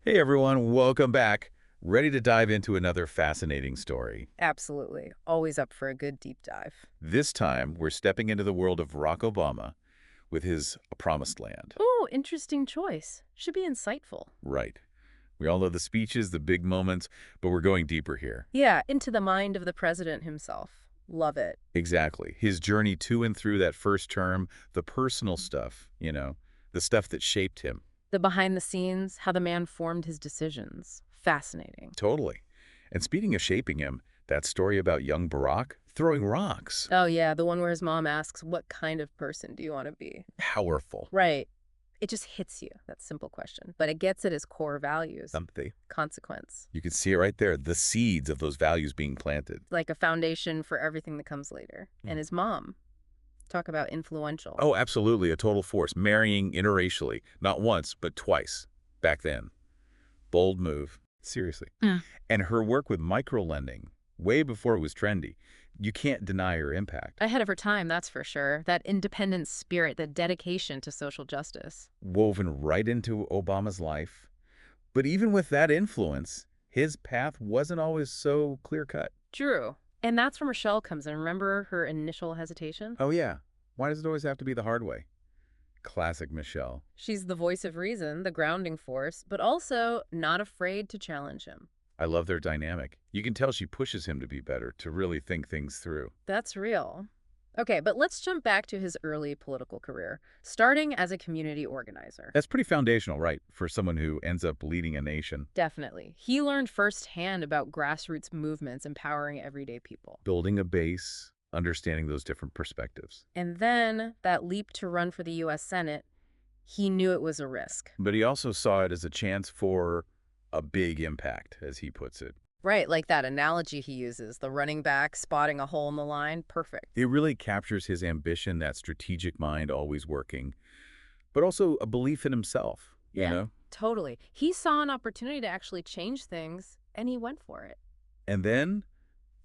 Hey everyone, welcome back. Ready to dive into another fascinating story. Absolutely. Always up for a good deep dive. This time, we're stepping into the world of Barack Obama with his A Promised Land. Oh, interesting choice. Should be insightful. Right. We all know the speeches, the big moments, but we're going deeper here. Yeah, into the mind of the president himself. Love it. Exactly. His journey to and through that first term, the personal stuff, the stuff that shaped him. The behind the scenes, how the man formed his decisions. Fascinating. Totally. And speaking of shaping him, that story about young Barack throwing rocks. Oh, yeah, the one where his mom asks, what kind of person do you want to be? Powerful. Right. It just hits you, that simple question. But it gets at his core values. Empathy. Consequence. You can see it right there, the seeds of those values being planted. Like a foundation for everything that comes later. And his mom. Talk about influential. Oh, absolutely, a total force, marrying interracially, not once, but twice, back then. Bold move, seriously. Mm. And her work with microlending, way before it was trendy, you can't deny her impact. Ahead of her time, that's for sure. That independent spirit, that dedication to social justice. Woven right into Obama's life. But even with that influence, his path wasn't always so clear-cut. True. And that's where Michelle comes in. Remember her initial hesitation? Oh yeah, why does it always have to be the hard way? Classic Michelle. She's the voice of reason, the grounding force, but also not afraid to challenge him. I love their dynamic. You can tell she pushes him to be better, to really think things through. That's real. Okay, but let's jump back to his early political career, starting as a community organizer. That's pretty foundational, right, for someone who ends up leading a nation. Definitely. He learned firsthand about grassroots movements empowering everyday people. Building a base, understanding those different perspectives. And then that leap to run for the U.S. Senate, he knew it was a risk. But he also saw it as a chance for a big impact, as he puts it. Right, like that analogy he uses, the running back spotting a hole in the line. Perfect. It really captures his ambition, that strategic mind always working, but also a belief in himself, you know? Totally. He saw an opportunity to actually change things, and he went for it. And then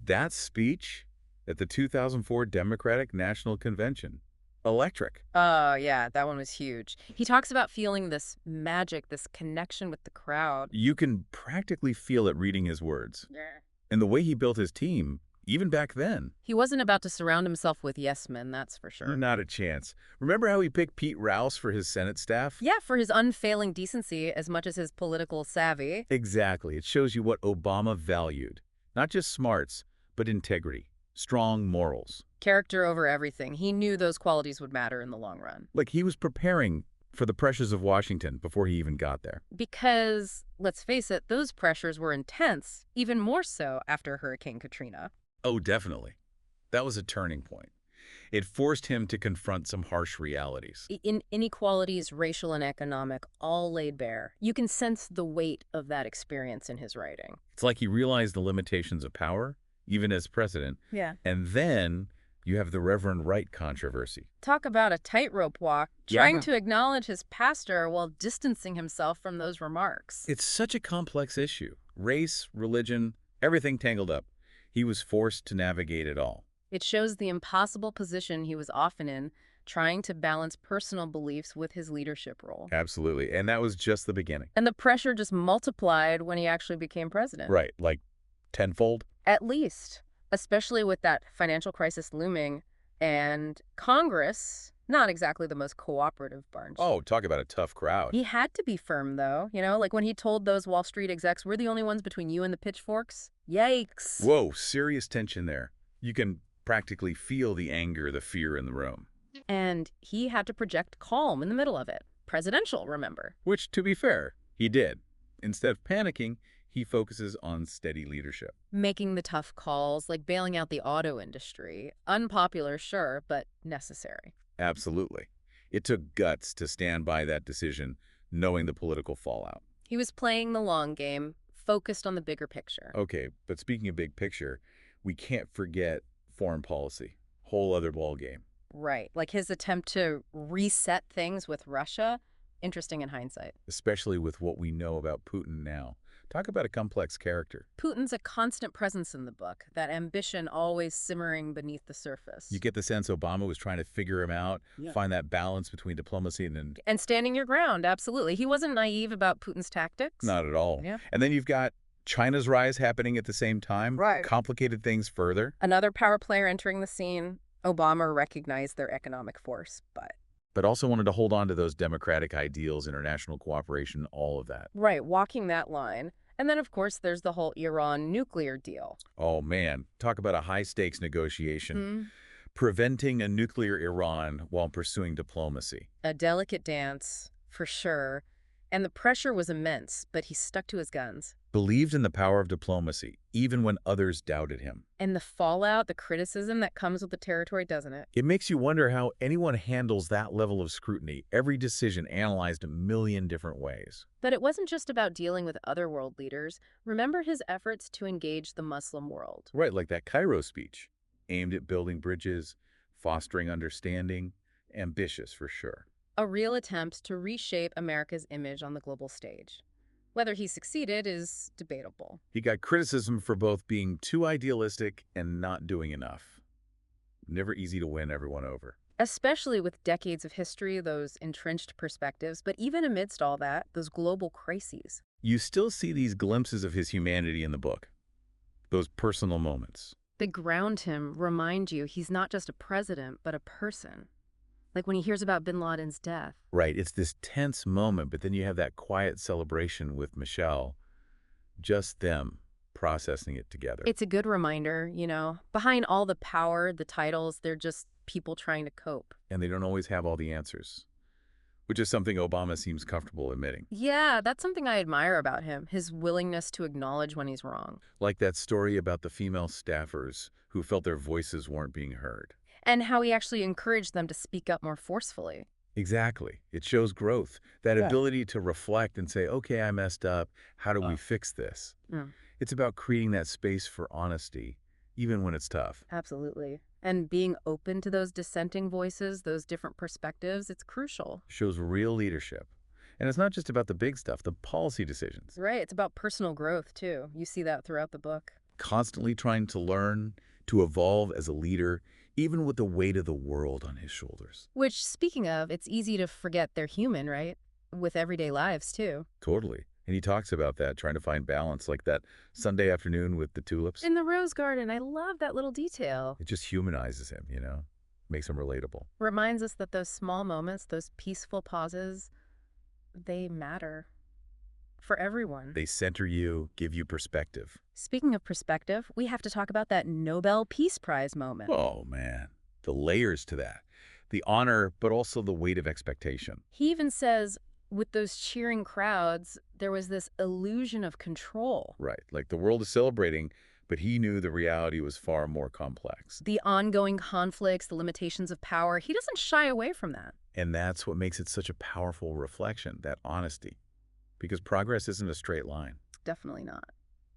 that speech at the 2004 Democratic National Convention. Electric. Oh, yeah, that one was huge. He talks about feeling this magic, this connection with the crowd. You can practically feel it reading his words. Yeah. And the way he built his team, even back then. He wasn't about to surround himself with yes men, that's for sure. Not a chance. Remember how he picked Pete Rouse for his Senate staff? Yeah, for his unfailing decency as much as his political savvy. Exactly. It shows you what Obama valued. Not just smarts, but integrity. Strong morals. Character over everything. He knew those qualities would matter in the long run. Like he was preparing for the pressures of Washington before he even got there. Because, let's face it, those pressures were intense, even more so after Hurricane Katrina. Oh, definitely. That was a turning point. It forced him to confront some harsh realities. Inequalities, racial and economic, all laid bare. You can sense the weight of that experience in his writing. It's like he realized the limitations of power, even as president. Yeah. And then you have the Reverend Wright controversy. Talk about a tightrope walk, trying to acknowledge his pastor while distancing himself from those remarks. It's such a complex issue. Race, religion, everything tangled up. He was forced to navigate it all. It shows the impossible position he was often in, trying to balance personal beliefs with his leadership role. Absolutely. And that was just the beginning. And the pressure just multiplied when he actually became president. Right. Like tenfold? At least, especially with that financial crisis looming and Congress, not exactly the most cooperative bunch. Oh, talk about a tough crowd. He had to be firm, though. You know, like when he told those Wall Street execs, we're the only ones between you and the pitchforks. Yikes. Whoa, serious tension there. You can practically feel the anger, the fear in the room. And he had to project calm in the middle of it. Presidential, remember. Which, to be fair, he did. Instead of panicking, he focuses on steady leadership. Making the tough calls, like bailing out the auto industry. Unpopular, sure, but necessary. Absolutely. It took guts to stand by that decision, knowing the political fallout. He was playing the long game, focused on the bigger picture. Okay, but speaking of big picture, we can't forget foreign policy. Whole other ball game. Right. Like his attempt to reset things with Russia. Interesting in hindsight. Especially with what we know about Putin now. Talk about a complex character. Putin's a constant presence in the book, that ambition always simmering beneath the surface. You get the sense Obama was trying to figure him out, Yeah. find that balance between diplomacy and And standing your ground, absolutely. He wasn't naive about Putin's tactics. not at all. Yeah. And then you've got China's rise happening at the same time, Right. complicated things further, Another power player entering the scene. Obama recognized their economic force, but also wanted to hold on to those democratic ideals, international cooperation, all of that. right, walking that line. And then, of course, there's the whole Iran nuclear deal. Oh, man. Talk about a high-stakes negotiation. Mm. Preventing a nuclear Iran while pursuing diplomacy. A delicate dance, for sure. And the pressure was immense, but he stuck to his guns. Believed in the power of diplomacy, even when others doubted him. And the fallout, the criticism that comes with the territory, doesn't it? It makes you wonder how anyone handles that level of scrutiny, every decision analyzed a million different ways. But it wasn't just about dealing with other world leaders. Remember his efforts to engage the Muslim world. Right, like that Cairo speech, aimed at building bridges, fostering understanding, ambitious for sure. A real attempt to reshape America's image on the global stage. Whether he succeeded is debatable. He got criticism for both being too idealistic and not doing enough. Never easy to win everyone over. Especially with decades of history, those entrenched perspectives, but even amidst all that, those global crises. You still see these glimpses of his humanity in the book, those personal moments. They ground him, remind you he's not just a president, but a person. Like when he hears about bin Laden's death. Right, it's this tense moment, but then you have that quiet celebration with Michelle, just them processing it together. It's a good reminder, behind all the power, the titles, they're just people trying to cope. And they don't always have all the answers, which is something Obama seems comfortable admitting. Yeah, that's something I admire about him, his willingness to acknowledge when he's wrong. Like that story about the female staffers who felt their voices weren't being heard. And how he actually encouraged them to speak up more forcefully. Exactly. It shows growth, that Yeah. ability to reflect and say, okay, I messed up. How do we fix this? Yeah. It's about creating that space for honesty, even when it's tough. Absolutely. And being open to those dissenting voices, those different perspectives, it's crucial. Shows real leadership. And it's not just about the big stuff, the policy decisions. Right, it's about personal growth, too. You see that throughout the book. Constantly trying to learn, to evolve as a leader, even with the weight of the world on his shoulders. Which, speaking of, it's easy to forget they're human, right? With everyday lives, too. Totally. And he talks about that, trying to find balance, like that Sunday afternoon with the tulips. In the rose garden, I love that little detail. It just humanizes him, makes him relatable. Reminds us that those small moments, those peaceful pauses, they matter for everyone. They center you, give you perspective. Speaking of perspective, we have to talk about that Nobel Peace Prize moment. Oh, man. The layers to that. The honor, but also the weight of expectation. He even says, with those cheering crowds, there was this illusion of control. Right. Like the world is celebrating, but he knew the reality was far more complex. The ongoing conflicts, the limitations of power, he doesn't shy away from that. And that's what makes it such a powerful reflection, that honesty. Because progress isn't a straight line. Definitely not.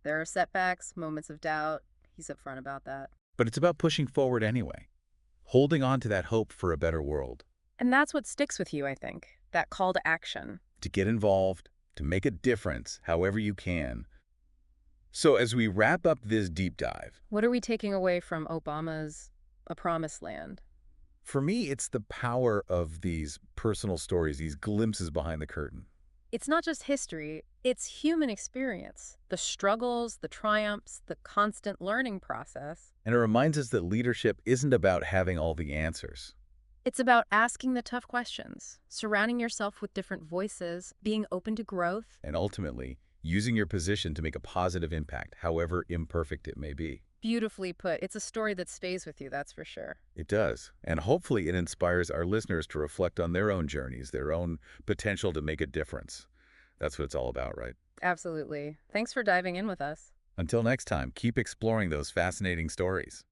There are setbacks, moments of doubt. He's upfront about that. But it's about pushing forward anyway. Holding on to that hope for a better world. And that's what sticks with you, I think. That call to action. To get involved, to make a difference however you can. So as we wrap up this deep dive, What are we taking away from Obama's A Promised Land? for me, it's the power of these personal stories, these glimpses behind the curtain. It's not just history, it's human experience. The struggles, the triumphs, the constant learning process. And it reminds us that leadership isn't about having all the answers. It's about asking the tough questions, surrounding yourself with different voices, being open to growth. And ultimately, using your position to make a positive impact, however imperfect it may be. Beautifully put. It's a story that stays with you, that's for sure. It does. And hopefully it inspires our listeners to reflect on their own journeys, their own potential to make a difference. That's what it's all about, right? Absolutely. Thanks for diving in with us. Until next time, keep exploring those fascinating stories.